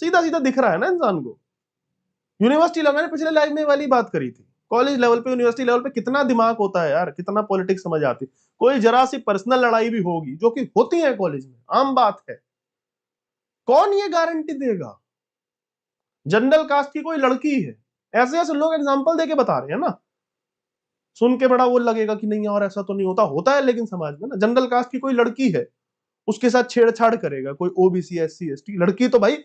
सीधा सीधा दिख रहा है ना इंसान को। यूनिवर्सिटी लेवल, मैंने पिछले लाइव में वाली बात करी थी, कॉलेज लेवल पे यूनिवर्सिटी लेवल पे कितना दिमाग होता है यार, कितना पॉलिटिक्स समझ आती। कोई जरा सी पर्सनल लड़ाई भी होगी, जो कि होती है कॉलेज में, आम बात है, कौन ये गारंटी देगा? जनरल कास्ट की कोई लड़की है, ऐसे ऐसे लोग एग्जांपल देके बता रहे हैं ना, सुन के बड़ा वो लगेगा कि नहीं और ऐसा तो नहीं होता, होता है लेकिन समाज में ना, जनरल कास्ट की कोई लड़की है, उसके साथ छेड़छाड़ करेगा कोई ओबीसी एससी एसटी लड़की, तो भाई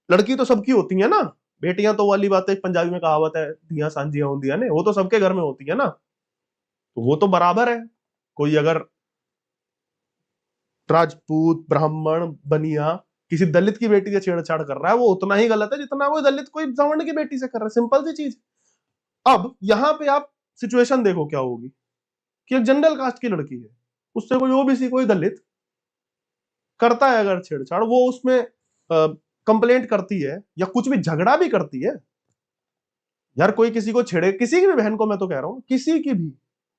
लड़की तो सबकी होती है ना, बेटियां तो वाली बात है, पंजाबी में कहावत है, धियां सांझियां होंदियां ने, वो तो सबके घर में होती है ना, तो वो तो बराबर है। कोई अगर राजपूत ब्राह्मण बनिया किसी दलित की बेटी से छेड़छाड़ कर रहा है, वो उतना ही गलत है जितना वो दलित कोई सवर्ण की बेटी से कर रहा है, सिंपल सी चीज। अब यहां पे आप सिचुएशन देखो क्या होगी, कि एक जनरल कास्ट की लड़की है, उससे कोई ओबीसी कोई दलित करता है अगर छेड़छाड़, वो उसमें कंप्लेंट करती है या कुछ भी झगड़ा भी करती है, यार कोई किसी को छेड़े, किसी की भी बहन को, मैं तो कह रहा हूं किसी की भी,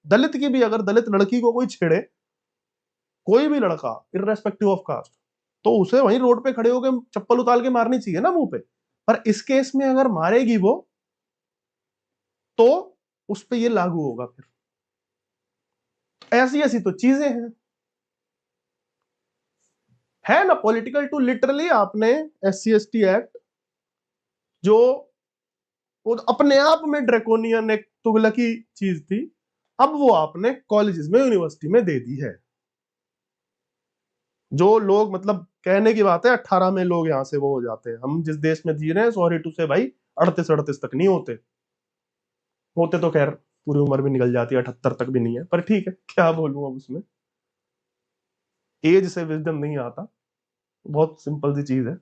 दलित की भी, अगर दलित लड़की को कोई छेड़े, कोई भी लड़का इररेस्पेक्टिव ऑफ कास्ट, तो उसे वहीं रोड पे खड़े होकर चप्पल उतार के मारनी चाहिए ना मुंह पे। पर इस केस में अगर मारेगी वो, तो उस पे ये लागू होगा फिर। ऐसी ऐसी तो चीजें हैं, है ना पॉलिटिकल टू लिटरली। आपने SC ST एक्ट, जो वो अपने आप में ड्रैकोनियन एक तुगलकी चीज थी, अब वो आपने कॉलेजेस में यूनिवर्सिटी में दे दी है। जो लोग, मतलब कहने की बात है 18 में लोग यहां से वो हो जाते हैं, हम जिस देश में जी रहे हैं, सॉरी टू से भाई, 38 तक नहीं होते, होते तो खैर पूरी उम्र भी निकल जाती है, 78 तक भी नहीं है, पर ठीक है क्या बोलूं अब उसमें, एज से विजडम नहीं आता, बहुत सिंपल सी चीज है।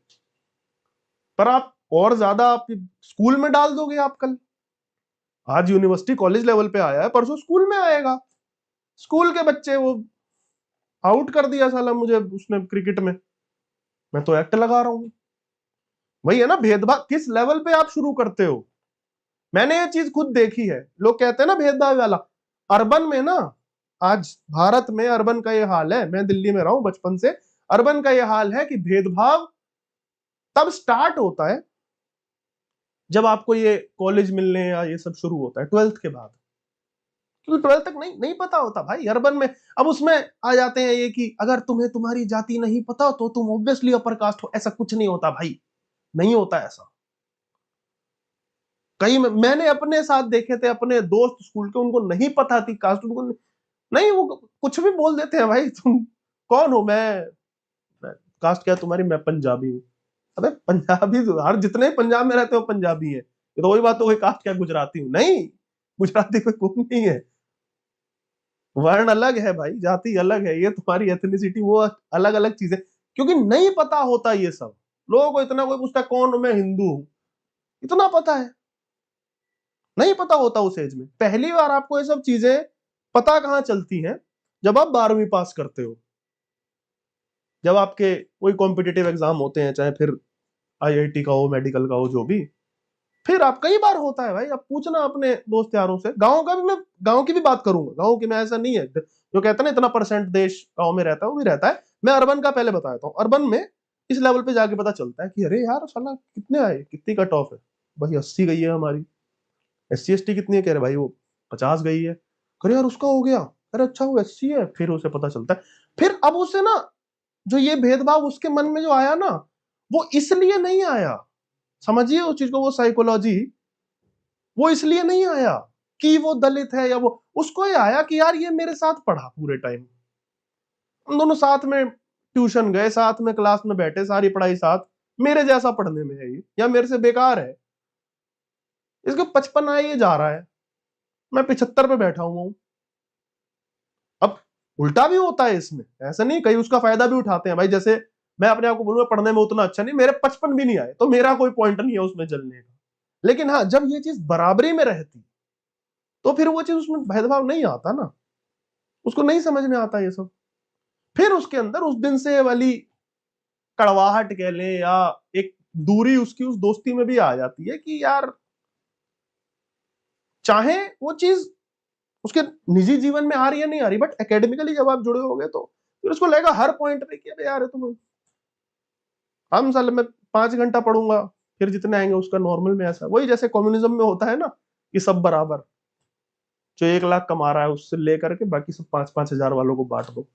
पर आप और ज्यादा आप स्कूल में डाल दोगे, आप कल, आज यूनिवर्सिटी कॉलेज लेवल पे आया है, परसों स्कूल में आएगा, स्कूल के बच्चे वो आउट कर दिया साला मुझे उसने क्रिकेट में, मैं तो एक्ट लगा रहा हूँ। वही है ना भेदभाव, किस लेवल पे आप शुरू करते हो। मैंने ये चीज खुद देखी है, लोग कहते हैं ना भेदभाव वाला, अर्बन में ना, आज भारत में अर्बन का ये हाल है, मैं दिल्ली में रहा हूं बचपन से, अर्बन का ये हाल है कि भेदभाव तब स्टार्ट होता है जब आपको ये कॉलेज मिलने या ये सब शुरू होता है 12th के बाद, क्योंकि 12th तक नहीं नहीं पता होता भाई अर्बन में। अब उसमें आ जाते हैं ये कि अगर तुम्हें तुम्हारी जाति नहीं पता तो तुम ऑब्वियसली अपर कास्ट हो, ऐसा कुछ नहीं होता भाई, नहीं होता ऐसा। कई मैंने अपने साथ देखे थे, अपने दोस्त स्कूल के, उनको नहीं पता थी कास्ट, उनको नहीं, वो कुछ भी बोल देते हैं, भाई तुम कौन हो, मैं कास्ट क्या है तुम्हारी, मैं पंजाबी हूँ। अबे पंजाबी तो हर जितने पंजाब में रहते हो पंजाबी है, ये तो वही बात हो गई, कास्ट क्या गुजराती हूँ, नहीं, गुजराती कोई कौन नहीं है, वर्ण अलग है भाई, जाति अलग है, ये तुम्हारी एथनिसिटी वो अलग अलग चीजें, क्योंकि नहीं पता होता ये सब। लोगों को इतना, कोई पूछता है कौन हूं, मैं हिंदू हूं, इतना पता है, नहीं पता होता उस एज में। पहली बार आपको ये सब चीजें पता कहां चलती हैं, जब आप 12वीं पास करते हो, जब आपके कोई कॉम्पिटिटिव एग्जाम होते हैं, चाहे फिर IIT का हो, मेडिकल का हो, जो भी, फिर आप, कई बार होता है भाई, आप पूछना अपने दोस्त यारों से, गाँव का भी, मैं गाँव की भी बात करूंगा, गाँव की मैं, ऐसा नहीं है जो कहता है ना इतना परसेंट देश गाँव में रहता है, वो भी रहता है। मैं अर्बन का पहले बताता हूँ, अर्बन में इस लेवल पे जाके पता चलता है कि अरे यार साला कितने आए, कितनी कट ऑफ है, भाई 80 गई है हमारी। SC ST कितनी है, कह रहे भाई वो 50 गई है, अरे यार उसका हो गया, अरे अच्छा वो SC है, फिर उसे पता चलता है। फिर अब उसे ना, जो ये भेदभाव उसके मन में जो आया ना, वो इसलिए नहीं आया, समझिए उस चीज को, वो साइकोलॉजी, वो इसलिए नहीं आया कि वो दलित है या वो, उसको ये आया कि यार ये मेरे साथ पढ़ा पूरे टाइम, हम दोनों साथ में ट्यूशन गए, साथ में क्लास में बैठे, सारी पढ़ाई साथ, मेरे जैसा पढ़ने में है ये, या मेरे से बेकार है, इसको 55 आए ये जा रहा है, मैं 75 पे बैठा हुआ हूं। अब उल्टा भी होता है इसमें, ऐसा नहीं, कई उसका फायदा भी उठाते हैं भाई, जैसे मैं अपने आप को बोलूंगा पढ़ने में उतना अच्छा नहीं, मेरे 55 भी नहीं आए, तो मेरा कोई पॉइंट नहीं है उसमें जलने का। लेकिन हाँ, जब ये चीज बराबरी में रहती, तो फिर वो चीज, उसमें भेदभाव नहीं आता ना, उसको नहीं समझ में आता ये सब। फिर उसके अंदर उस दिन से वाली कड़वाहट कह लें, या एक दूरी उसकी उस दोस्ती में भी आ जाती है कि यार, चाहे वो चीज उसके निजी जीवन में आ रही है नहीं आ रही, बट एकेडमिकली जब आप जुड़े होगे, तो फिर उसको लगेगा हर पॉइंट पे कि अरे यार तुम, हम साल में 5 घंटा पढ़ूंगा, फिर जितने आएंगे उसका नॉर्मल में ऐसा, वही जैसे कम्युनिज्म में होता है ना कि सब बराबर, जो 1 लाख कमा रहा है उससे लेकर के बाकी सब 5-5 हजार वालों को बांट दो,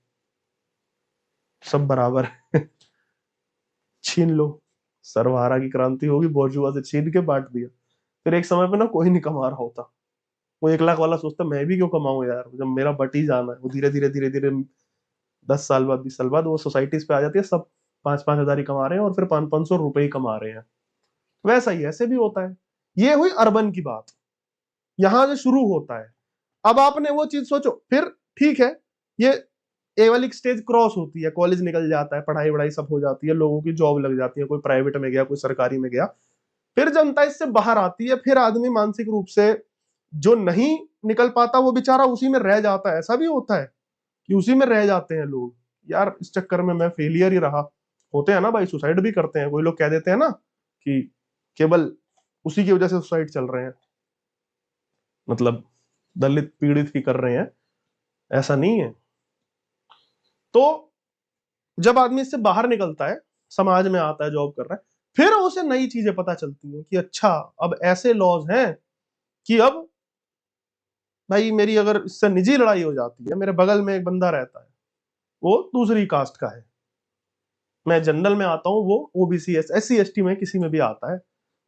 सब बराबर है। छीन लो, सर्वहारा की क्रांति होगी, बोर्जुआ से छीन के बांट दिया, फिर एक समय पे ना कोई नहीं कमा रहा होता। वो 1 लाख वाला सोचता मैं भी क्यों कमाऊं यार, जब मेरा बट ही जाना है। वो धीरे धीरे धीरे धीरे 10 साल बाद 20 साल बाद वो सोसाइटीज पे आ जाती है, सब 5-5 हजार ही कमा रहे हैं और फिर 500-500 रुपए ही कमा रहे हैं। वैसा ही ऐसे भी होता है। ये हुई अर्बन की बात, यहां से शुरू होता है। अब आपने वो चीज सोचो, फिर ठीक है, ये वाली स्टेज क्रॉस होती है, कॉलेज निकल जाता है, पढ़ाई वढ़ाई सब हो जाती है, लोगों की जॉब लग जाती है, कोई प्राइवेट में गया कोई सरकारी में गया, फिर जनता इससे बाहर आती है, फिर आदमी मानसिक रूप से जो नहीं निकल पाता वो बेचारा उसी में रह जाता है। ऐसा भी होता है कि उसी में रह जाते हैं लोग, यार इस चक्कर में मैं फेलियर ही रहा। होते हैं ना भाई, सुसाइड भी करते हैं, कोई लोग कह देते हैं ना कि केवल उसी की वजह से सुसाइड चल रहे हैं, मतलब दलित पीड़ित ही कर रहे हैं, ऐसा नहीं है। तो जब आदमी इससे बाहर निकलता है, समाज में आता है, जॉब कर रहा है, फिर उसे नई चीजें पता चलती हैं कि अच्छा अब ऐसे लॉज हैं कि अब भाई मेरी अगर इससे निजी लड़ाई हो जाती है, मेरे बगल में एक बंदा रहता है, वो दूसरी कास्ट का है, मैं जनरल में आता हूँ, वो ओबीसी SC ST में किसी में भी आता है,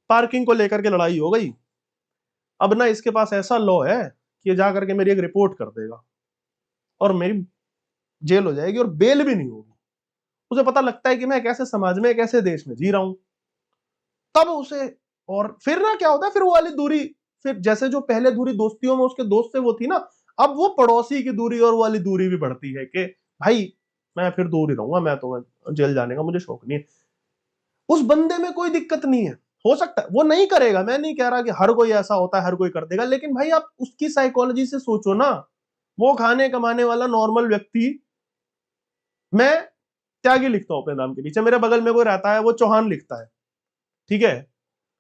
पार्किंग को लेकर के लड़ाई हो गई, अब ना इसके पास ऐसा लॉ है कि ये जा करके मेरी एक रिपोर्ट कर देगा और मेरी जेल हो जाएगी और बेल भी नहीं होगी। उसे पता लगता है कि मैं एक ऐसे समाज में, एक ऐसे देश में जी रहा हूं, तब उसे, और फिर ना क्या होता है, फिर वो वाली दूरी, फिर जैसे जो पहले दूरी दोस्तियों में उसके दोस्त से वो थी ना, अब वो पड़ोसी की दूरी और वाली दूरी भी बढ़ती है कि भाई मैं फिर दूर ही रहूंगा, मैं तो जेल जाने का मुझे शौक नहीं है। उस बंदे में कोई दिक्कत नहीं है, हो सकता है वो नहीं करेगा, मैं नहीं कह रहा कि हर कोई ऐसा होता है, हर कोई कर देगा, लेकिन भाई आप उसकी साइकोलॉजी से सोचो ना। वो खाने कमाने वाला नॉर्मल व्यक्ति, मैं त्यागी लिखता हूं अपने नाम के पीछे, मेरे बगल में कोई रहता है वो चौहान लिखता है, ठीक है,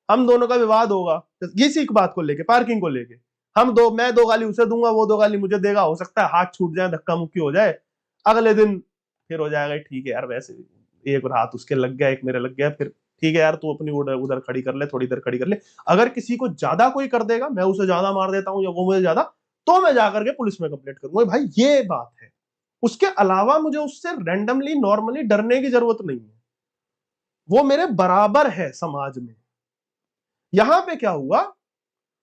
हम दोनों का विवाद होगा इसी बात को लेके, पार्किंग को लेके, मैं 2 गाली उसे दूंगा, वो 2 गाली मुझे देगा, हो सकता है हाथ छूट जाए, धक्का मुक्की हो जाए, अगले दिन फिर हो जाएगा ठीक है यार, वैसे एक हाथ उसके लग गया, एक मेरे लग गया, फिर ठीक है यार तू अपनी उधर उधर खड़ी कर ले, थोड़ी देर खड़ी कर ले। अगर किसी को ज्यादा कोई कर देगा, मैं उसे ज्यादा मार देता हूँ या वो मुझे ज्यादा, तो मैं जाकर के पुलिस में कंप्लेंट करूंगा, भाई ये बात है। उसके अलावा मुझे उससे रैंडमली नॉर्मली डरने की जरूरत नहीं है, वो मेरे बराबर है समाज में। यहां पे क्या हुआ,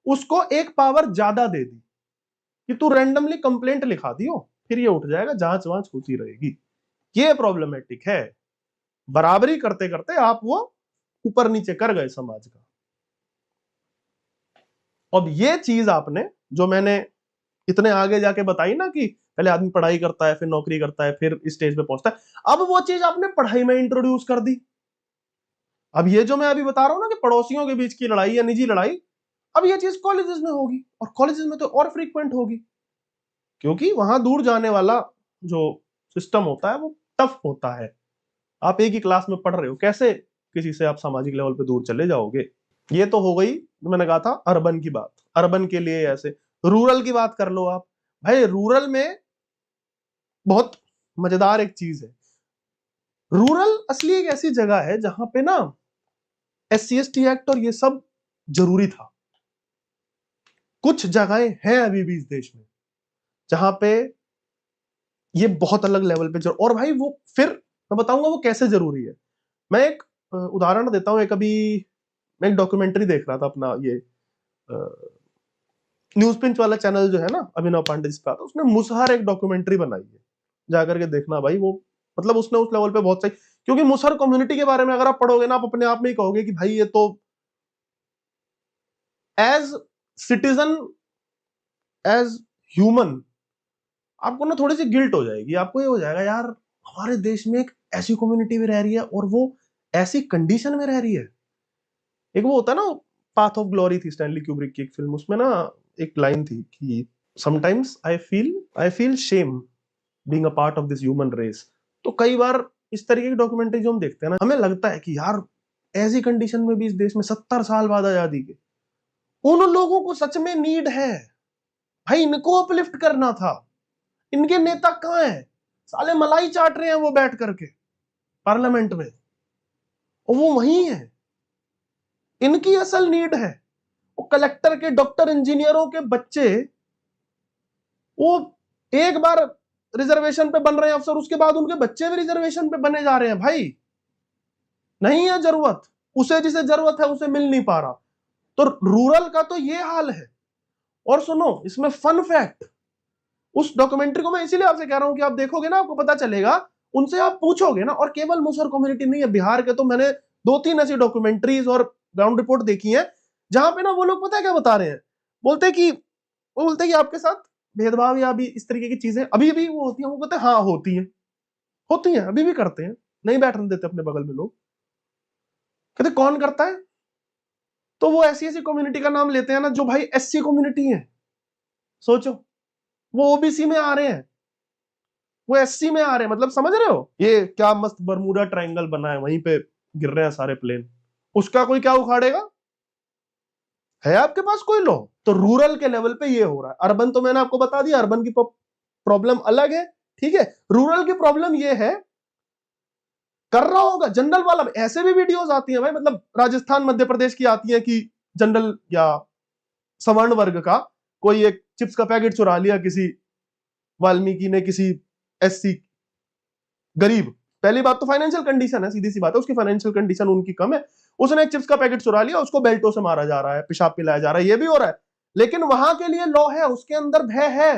उसको एक पावर ज्यादा दे दी कि तू रैंडमली कंप्लेंट लिखा दियो, फिर ये उठ जाएगा, जांच वांच होती रहेगी। ये प्रॉब्लमेटिक है, बराबरी करते करते आप वो ऊपर नीचे कर गए समाज का। अब ये चीज आपने, जो मैंने इतने आगे जाके बताई ना कि पहले आदमी पढ़ाई करता है, फिर नौकरी करता है, फिर इस स्टेज पे पहुंचता है, अब वो चीज आपने पढ़ाई में इंट्रोड्यूस कर दी। अब ये जो मैं अभी बता रहा हूं ना कि पड़ोसियों के बीच की लड़ाई या निजी लड़ाई, अब ये चीज कॉलेजेस में होगी, और कॉलेजेस में तो और फ्रीक्वेंट होगी, क्योंकि वहां दूर जाने वाला जो सिस्टम होता है वो टफ होता है। आप एक ही क्लास में पढ़ रहे हो, कैसे किसी से आप सामाजिक लेवल पे दूर चले जाओगे। ये तो हो गई, मैंने कहा था अर्बन की बात, अर्बन के लिए ऐसे। रूरल की बात कर लो आप, भाई रूरल में बहुत मजेदार एक चीज है। रूरल असली एक ऐसी जगह है जहां पे ना SC ST एक्ट और ये सब जरूरी था। कुछ जगहें हैं अभी भी इस देश में जहां पे ये बहुत अलग लेवल पे और भाई वो फिर मैं बताऊंगा वो कैसे जरूरी है। मैं एक उदाहरण देता हूँ। एक अभी मैं एक डॉक्यूमेंट्री देख रहा था, अपना ये न्यूज पिंच वाला चैनल जो है ना, अभिनव पांडे जिस पे आता है, उसने मुसहर एक डॉक्यूमेंट्री बनाई है, जाकर के देखना भाई। वो मतलब उसने उस लेवल पे बहुत सही, क्योंकि मुसहर कम्युनिटी के बारे में अगर आप पढ़ोगे ना, आप अपने आप में ही कहोगे कि भाई ये तो एज सिटीजन, एज ह्यूमन, आपको ना थोड़ी सी गिल्ट हो जाएगी, आपको ये हो जाएगा यार हमारे देश में एक ऐसी कम्युनिटी भी रह रही है और वो ऐसी कंडीशन में रह रही है। एक वो होता है ना, पाथ ऑफ ग्लोरी थी स्टैनली क्यूब्रिक की एक फिल्म, उसमें ना एक लाइन थी कि sometimes I feel shame being a part of this human race. तो कई बार इस तरीके की डॉक्यूमेंट्री जो हम देखते हैं ना, हमें लगता है कि यार ऐसी कंडीशन में भी इस देश में 70 साल बाद आजादी के, उन लोगों को सच में नीड है भाई, इनको अपलिफ्ट करना था। इनके नेता कहाँ हैं, साले मलाई चाट रहे हैं वो बैठ करके पार्लियामेंट में, वो वही है, इनकी असल नीड है। वो कलेक्टर के, डॉक्टर, इंजीनियरों के बच्चे वो एक बार रिजर्वेशन पे बन रहे हैं अफसर, उसके बाद उनके बच्चे भी रिजर्वेशन पे बने जा रहे हैं। भाई नहीं है जरूरत, उसे जिसे जरूरत है उसे मिल नहीं पा रहा। तो रूरल का तो ये हाल है। और सुनो, इसमें फन फैक्ट, उस डॉक्यूमेंट्री को मैं इसीलिए आपसे कह रहा हूं कि आप देखोगे ना, आपको पता चलेगा, उनसे आप पूछोगे ना। और केवल मुसहर कम्युनिटी नहीं है, बिहार के तो मैंने 2-3 ऐसी डॉक्यूमेंट्रीज और ग्राउंड रिपोर्ट देखी है जहां पे ना वो लोग पता है क्या बता रहे हैं, बोलते कि आपके साथ भेदभाव या भी इस तरीके की चीजें अभी भी वो होती हैं। वो कहते हैं हाँ होती हैं, अभी भी करते हैं, नहीं बैठने देते अपने बगल में लोग। कहते कौन करता है? तो वो ऐसी ऐसी कम्युनिटी का नाम लेते हैं ना जो भाई एससी कम्युनिटी है। सोचो, वो ओबीसी में आ रहे हैं, वो एससी में आ रहे हैं, मतलब समझ रहे हो? ये क्या मस्त बरमूडा ट्रायंगल बना है, वहीं पे गिर रहे हैं सारे प्लेन, उसका कोई क्या उखाड़ेगा? है आपके पास कोई लॉ? तो रूरल के लेवल पे ये हो रहा है। अर्बन तो मैंने आपको बता दिया, अर्बन की प्रॉब्लम अलग है, ठीक है। रूरल की प्रॉब्लम ये है, कर रहा होगा जनरल वाला। ऐसे भी वीडियोस आती हैं भाई, मतलब राजस्थान मध्य प्रदेश की आती है कि जनरल या सवर्ण वर्ग का कोई एक चिप्स का पैकेट चुरा लिया किसी वाल्मीकि ने, किसी एससी गरीब। पहली बात तो फाइनेंशियल कंडीशन है, सीधी सी बात है, उसकी फाइनेंशियल कंडीशन उनकी कम है। उसने एक चिप्स का पैकेट चुरा लिया, उसको बेल्टों से मारा जा रहा है, पेशाब पिलाया जा रहा है, ये भी हो रहा है। लेकिन वहां के लिए लॉ है, उसके अंदर भय है।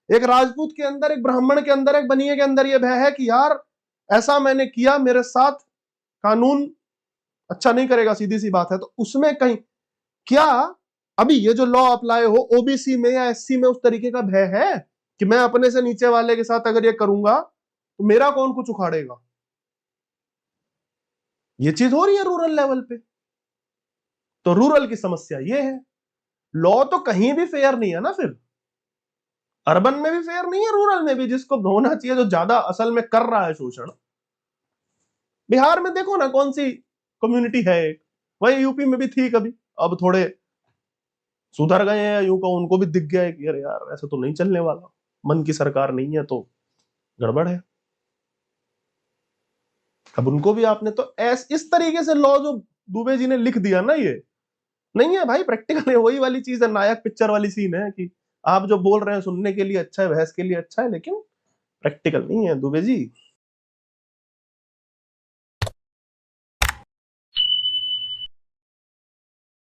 एक राजपूत के अंदर, एक ब्राह्मण के अंदर, एक बनिए के अंदर ये भय है कि यार ऐसा मैंने किया, मेरे साथ कानून अच्छा नहीं करेगा, सीधी सी बात है। तो उसमें कहीं क्या अभी ये जो लॉ अप्लाई हो ओबीसी में या एससी में, उस तरीके का भय है कि मैं अपने से नीचे वाले के साथ अगर ये करूंगा तो मेरा कौन कुछ उखाड़ेगा? ये चीज हो रही है रूरल लेवल पे। तो रूरल की समस्या ये है, लॉ तो कहीं भी फेयर नहीं है ना फिर। अर्बन में भी फेयर नहीं है, रूरल में भी। जिसको होना चाहिए, जो ज्यादा असल में कर रहा है शोषण, बिहार में देखो ना कौन सी कम्युनिटी है एक, वही यूपी में भी थी कभी, अब थोड़े सुधर गए हैं, यूं कहो उनको भी दिख गया है कि अरे यार ऐसे तो नहीं चलने वाला, मन की सरकार नहीं है तो गड़बड़ है। अब उनको भी आपने तो इस तरीके से लॉ जो दुबे जी ने लिख दिया ना, ये नहीं है भाई प्रैक्टिकल है। वही वाली चीज है, नायक पिक्चर वाली सीन है कि आप जो बोल रहे हैं सुनने के लिए अच्छा है, बहस के लिए अच्छा है, लेकिन प्रैक्टिकल नहीं है दुबे जी।